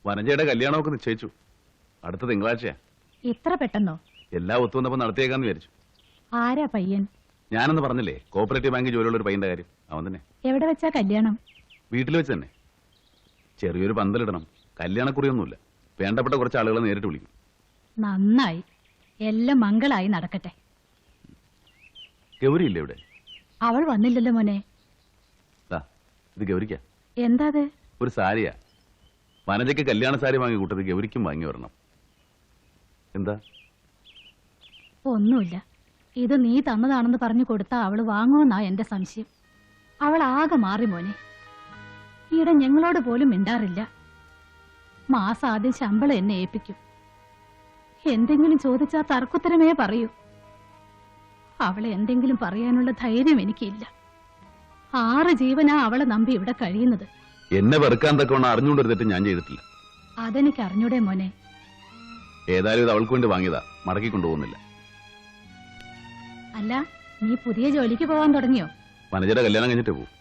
വനജയുടെ കല്യാണമൊക്കെ നിശ്ചയിച്ചു. അടുത്ത തിങ്കളാഴ്ചയാ. ഇത്ര പെട്ടെന്നോ? എല്ലാം ഒത്തുവന്നപ്പോ നടത്തിയേക്കാന്ന് വിചാരിച്ചു. ആരാ പയ്യൻ? ഞാനെന്ന് പറഞ്ഞില്ലേ, കോപ്പറേറ്റീവ് ബാങ്കിൽ ജോലിയുള്ള ഒരു പയ്യന്റെ കാര്യം. അവൻ തന്നെ. എവിടെ വെച്ചാ കല്യാണം? വീട്ടിൽ വെച്ച് തന്നെ. ചെറിയൊരു പന്തലിടണം. കല്യാണക്കുറിയൊന്നുമില്ല. വേണ്ടപ്പെട്ട കുറച്ച് ആളുകളെ നേരിട്ട് വിളിക്കും. നന്നായി. എല്ലാം മംഗളായി നടക്കട്ടെ. ഗൗരിയില്ലേ ഇവിടെ? അവൾ വന്നില്ലല്ലോ മോനെ. ഇത് ഗൗരിക്ക. എന്താ അത്? ഒരു സാരിയാ. വനജയ്ക്ക് കല്യാണ സാരി വാങ്ങി കൂട്ടത് ഗൗരിക്കും വാങ്ങി വരണം. എന്താ? ഒന്നുമില്ല. ഇത് നീ തന്നതാണെന്ന് പറഞ്ഞു കൊടുത്താ അവള് വാങ്ങുമെന്നാ എന്റെ സംശയം. അവൾ ആകെ മാറി മോനെ. ഈയിടെ ഞങ്ങളോട് പോലും മിണ്ടാറില്ല. മാസം ആദ്യം ശമ്പളം എന്നെ ഏൽപ്പിക്കും. എന്തെങ്കിലും ചോദിച്ചാ തർക്കുത്തരമേ പറയൂ. അവളെ എന്തെങ്കിലും പറയാനുള്ള ധൈര്യം എനിക്കില്ല. 6 ജീവനാ അവളെ നമ്പി ഇവിടെ കഴിയുന്നത്. എന്നെ വെറുക്കാൻ തക്കവണ്ണം അറിഞ്ഞുകൊണ്ടൊരു തെറ്റ് ഞാൻ ചെയ്തിട്ടില്ല. അതെനിക്ക് അറിഞ്ഞൂടെ മോനെ. ഏതായാലും ഇത് അവൾക്ക് വേണ്ടി വാങ്ങിയതാ. മടക്കി കൊണ്ടുപോകുന്നില്ല. അല്ല, നീ പുതിയ ജോലിക്ക് പോകാൻ തുടങ്ങിയോ? വനജയുടെ കല്യാണം കഴിഞ്ഞിട്ടേ പോകും.